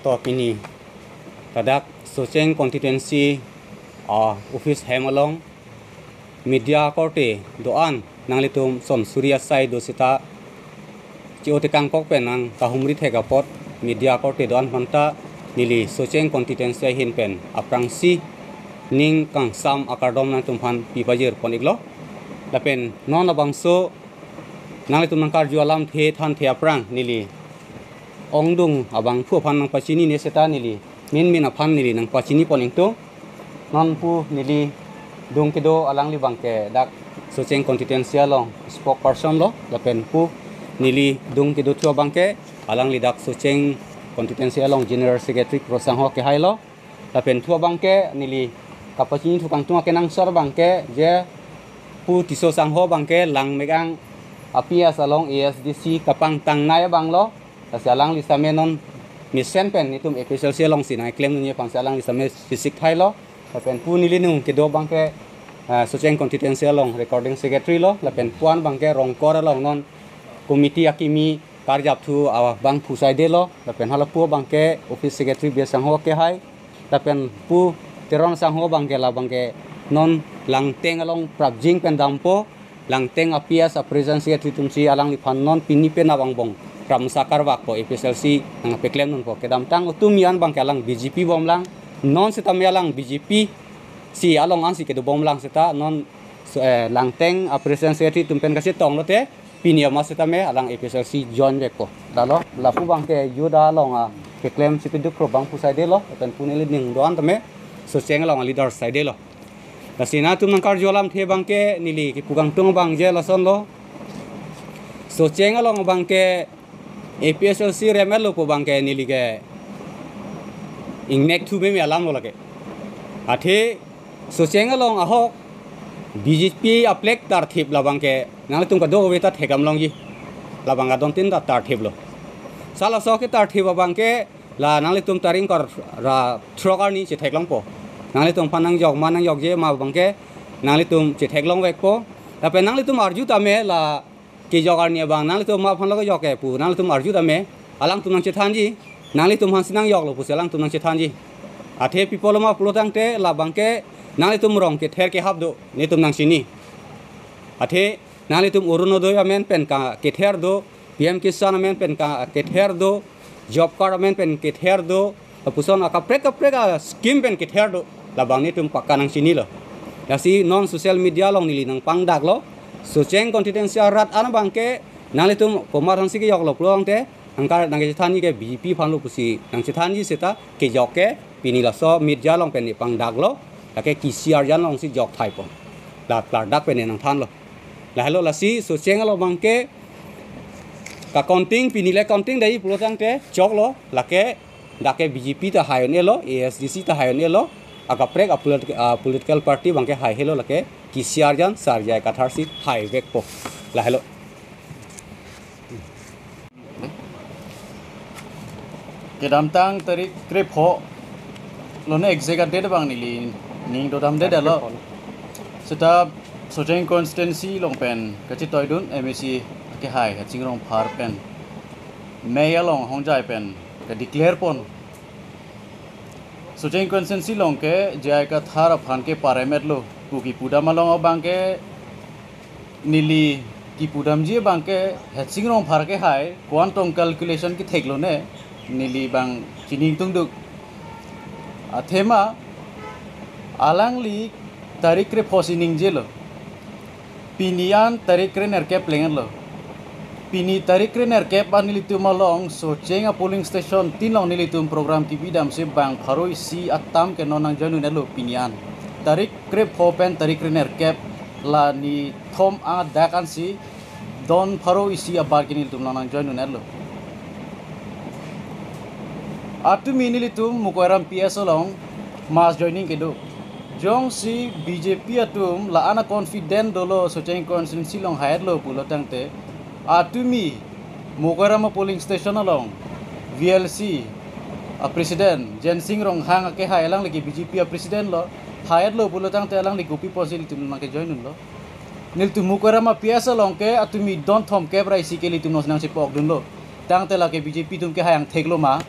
to pini tadak Socheng constituency office hemalong media korte doan nanglitum som surya sai dosita ciote kangkok penang kahumri thegapot media korte doan phanta nili Socheng constituency hin pen aprangsi ning kang sam akardom nang tumphan pipajir poniglo lapen non abangso nanglitum nangkar jualam the than the aprang nili ongdung abang pu phan nang pachini ne seta nili min aphan nili nang pachini poning to non pu nili dung kedo alang li bangke dak Socheng constituency long spokesperson lo lapen pu nili dung kedo thua bangke alang li dak Socheng constituency long general secretary prosang ho ke hailo lapen thua bangke nili kapachini thukang tunga kenang sor bangke je pu tiso sang ho bangke lang megang apia salong ASDC kapang tang nai banglo salang lisame non misen pen nitum official long sinai claim ni pang salang lisame fisik thailo pen pu nili nung kedo bangke Socheng constituency long recording secretary lo lapen puan bangke rongkor long non komiti akimi karjap thu bang phusai de lo lapen hala pu bangke office secretary biasang ho ke hai lapen pu teron sang ho bangke la bangke non langteng along prabjing pen dampo langteng apia sa present secretary tumsi alang li phan non pini pen abang bong pram sakar wak po FSLC nang peklem non po kedam tang utumian bangke alang BJP bomlang non sitamialang BJP si along ansi kedo bomlang seta non langteng present secretary tumpen kasi tong lote pinia masitame alang FSLC John Beko dalo lapu bangke yuda long peklem sipidu pro bang pusai de lo pen puneli ning doan tame Socheng long leader side lo dasina tum nangkar jolam the bangke nili ki pugang tung bang je lason lo Socheng long bangke APSLC remel lo po bangke nili ke ingnek thu me alam lo lage athe Socheng long ahok BJP aplek tar thip la bangke nang tum ka do weta thegam long ji la banga don tin tar thip lo sala so ke tar thip bangke la nang tum taring kor ra throkar ni che theglong po nang tum panang jog manang jog je ma bangke nang tum che theglong wek po la pe nang tum arju tame la ke jogar ni bang nang tum ma phan lo jog ke pu nang tum arju tame alang tum nang che thanji nang tum han sinang jog lo pu selang tum nang che thanji athe people ma plotang te la bangke nang tum rong ke ther ke hab do ni tum nang sini athe nang tum urunodoy amen pen ka ke ther do PM Kisan amen pen ka ke ther do job card amen pen ke ther do puson akaprek scheme pen ke ther do la bang ni tum pakka nang sini lo yasi non social media long nili nang pangdak lo Socheng constituency rat an bangke nang tum komar hansi ke yok lo plong te angkar nang ke thani ke BJP phan lo pusi nang thani seta ke jok ke pini la so media long pen ni pangdak lo la ke KCR jan long si jok thai po la dak pen nang than lo la hello la si Socheng lo bangke ka counting pini le counting dai plotang te jok lo la ke dake BJP ta hayon elo ASDC ta hayon elo akaprek political party bangke hai hello lake KCR jan sarjai katharsi hai vek po la hello kedam tang tarik krep ho lone executive date bang nili ning do dam date lo seta Socheng constituency long pen kachi toidun MSC ke hai ka chingrong phar pen meya long hongjai pen ka declare pon Socheng constituency long ke jai ka thar phan ke parliament lo ku ki pudam long bang ke nili ki pudam je bang ke chingrong phar ke hai quantum calculation ki theklo ne nili bang chining tung duk athema alang li tarik re phosining je lo pinian tarik re nerke plengan lo pini tarik re nerke pan nilitum along Socheng polling station tin long nilitum program ki bidam se bang pharoi si atam ke nonang janu nelo pinian tarik re phopen tarik re nerke la ni thom a dakan si don pharoi si abar ki nilitum nonang janu nelo atu minilitum mukoram PS along mass joining ke do jong si BJP atum la ana confident dolo Socheng constituency long hire lo pulotang te atumi mukarama polling station along VLC president Jensing rong hang ke hailang lagi BJP president lo hire lo pulotang te alang lagi posil tum mang ke join lo nil tu mukarama PS along ke atumi don thom ke brai si ke li tum nos nang si pok dun lo tang te la ke BJP tum ke hayang thek lo ma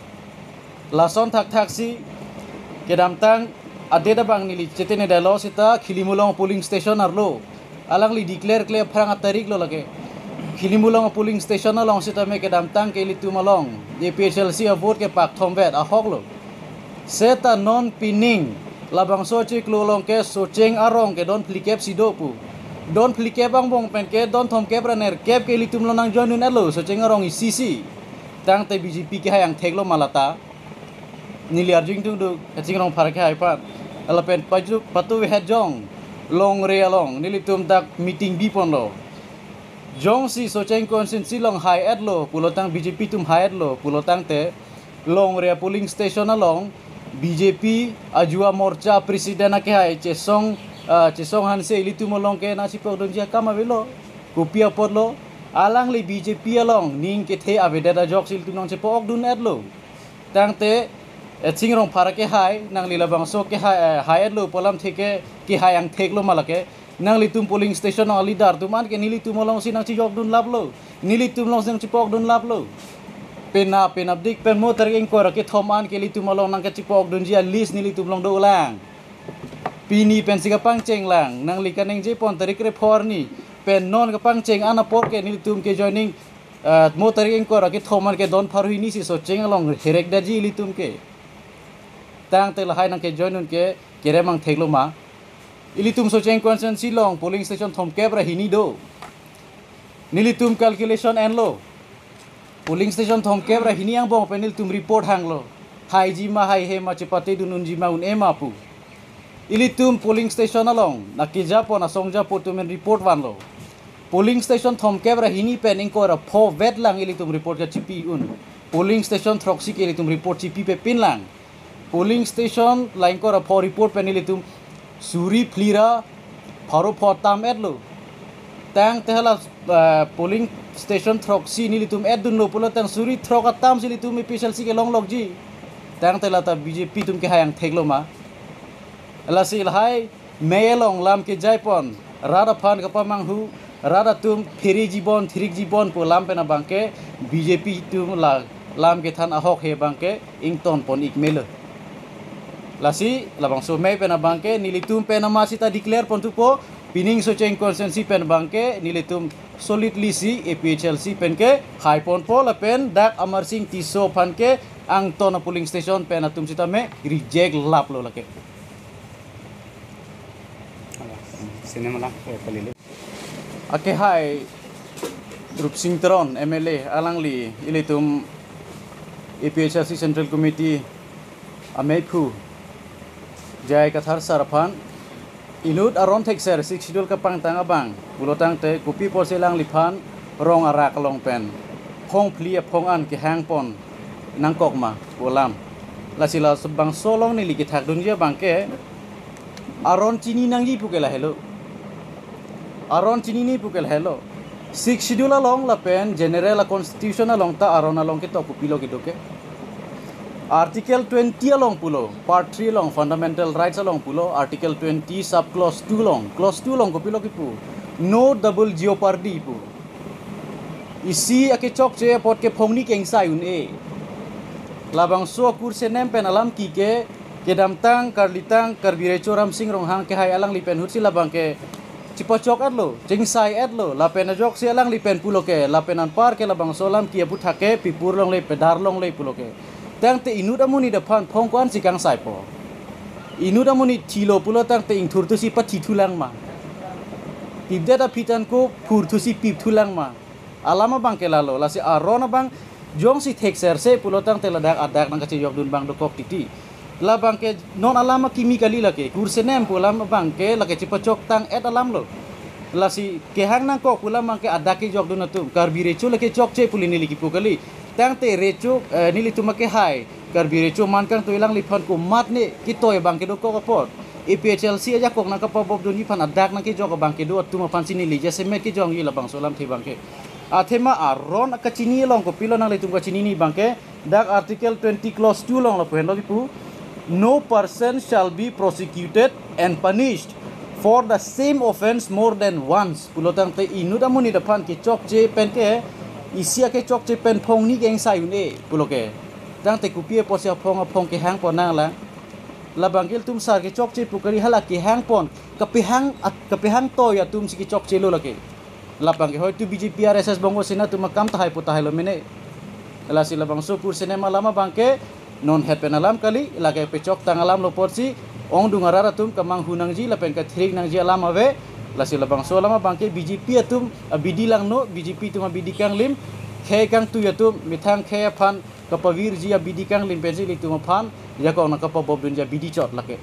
lason thak si kedam tang adeda bang nili cetene dalo sita khilimulong polling station arlo alang li declare clear phrang tarik lo lage khilimulong polling station along sita me kedam tang ke li tumalong APHLC vote ke pak thomvet a hok lo seta non pining labang sochi klolong ke socheng arong ke don plikep sidopu don plikep bang bong pen ke don thom ke braner kep ke li tumlo nang joinun alo socheng arong ICC tang te BJP ke hayang theklo malata nili arjing tung du haching rong pharke hai pat alapen paju patu het jong long re along nili tum dak meeting bi pon lo jong si socheng constituency long high at lo pulotang BJP tum high at lo pulotang te long re polling station along BJP ajua morcha presiden ke hai chesong hanse ili tum long ke nasi pok donjia kama velo kopia pot lo alang li BJP along ning ke the aveda jok sil tum nong che pok dun at lo tang te Chingrong pharake hai nang lila bangso ke hai lo polam theke ke hai ang theklo malake nang litum polling station no leader tuman ke nili tumolong sinang chi jok dun lablo nili tumlong sinang chi pok dun lablo pena dik pen mo tereng ko ke thoman ke litumolong nang ke chi pok dun jia list nili tumlong do lang pini pen siga pangcheng lang nang likaneng je pon tarik re for ni pen non ka pangcheng ana por ke nili tum ke joining mo tereng ko ke thoman ke don pharhui ni si so cheng along herek da ji litum ke tang te lahai nang ke joinun ke keremang theklo ma ilitum socheng constituency long polling station thom kebra hini do nilitum calculation en lo polling station thom kebra hini ang bong penil tum report hang lo hai ji ma hai he ma chepate dunun ji ma un ema pu ilitum polling station along nakija po na songja po tumen report wan lo polling station thom kebra hini pen ingko ra pho vet lang ilitum report ka chipi un polling station throxi ke ilitum report chipi pe pin lang polling station lain ko for report penili tum suri flira pharo photam edlo tang tehla polling station throxi nili tum edun lo pulo tang suri throka tam sili tum PHLC ke long logji tang tehla ta BJP tum ke hayang theklo ma alasil hai meelong lam ke jaipon rada phan ka pamang hu rada tum phiri jibon thirik jibon po lam pena bangke BJP tum lam ke than ahok he bangke ington pon ik melo lasi labang so may pena bangke nilitum pena masita declare pontu po pining socheng constituency pen bangke nilitum solidly si APHLC pen ke high pon po la pen dak Amar Singh tiso pan ke ang tona polling station pen atum sita me reject lap lo lake cinema lah pelili ake hai Rup Singh Tron MLA alangli ilitum APHLC Central Committee amepu jai kathar saraphan inut aron thekser sik sidul ka pangtang abang bulotang te kopi porselang liphan rong arak long pen phong phlia phong an ki hang pon nangkok ma bolam lasila subang solong ni liki thak dunjia bangke aron chini nangji pukela hello aron chini ni pukel hello sik sidul along la pen general constitution along ta aron along ke to kopilo ki doke Article 20 along pulo, Part 3 along Fundamental Rights along pulo, Article 20 sub clause 2 along, clause 2 along kopilo kipu, no double jeopardy pu. Isi ake chok che pot ke phongni keng sai un e. Labang so kur se nem pen alam ki ke kedam tang karlitang karbire choram sing rong hang ke hai alang li pen hutsi labang ke cipocok adlo, jeng sai adlo, la pen jok se alang li pen pulo ke, la penan par ke labang solam ki apu thake pipur long le pedar long le pulo ke. Tang te inut amuni depan phongkwan sikang sai po inut amuni thilo pulo tang te ing thurtu si pati thulang ma pibde da pitan ko phurtu si pip thulang ma alama bang ke lalo lasi arona bang jong si thekser se pulo tang te ladak adak nang kachi yok dun bang dokok titi la bang ke non alama kimikali lake kurse nem pulam bang ke lake cipocok tang et alam lo lasi ke hang nang ko pulam bang ke adaki yok dun atum karbire chu lake chok che pulini liki pukali tang te recu nili tumake hai karbire chu mankang to ilang liphan ko mat ne kitoy bang ke do ko kapot APHLC aja kok nang kapobob dun iphan adak nang ke jok bang ke do tuma pan sini li jase met ke jong ila bang solam the bang ke athema aron ka chini long ko pilo nang litum ka chini ni bang ke dak article 20 clause 2 long la po hendo dipu no person shall be prosecuted and punished for the same offense more than once pulotang te inudamuni depan ke chok je pen ke isia ke chok che pen phong ni geng sai une puloke dang te kupie posi apong ke hang pon nang lang la bangkil tum sar ke chok che pukari hala ke hang pon kapihang to ya tum si ke chok che lo lake la bangke hoi tu BJP RSS bongo sina tu makam tahai putahai lo mene la si la bang supur sinema lama bangke non het penalam kali la ke pechok tangalam lo porsi ong dungarara tum kamang hunang ji la pengka thrik nang ji alam ave la si la bang so lama bangke BJP atum bidi lang no BJP tu ma bidi kang lim khe kang tu ya tum mithang khe phan kapavir ji ya bidi kang lim pensi li tu ma phan ya ko na kapabob dun ja bidi chot lake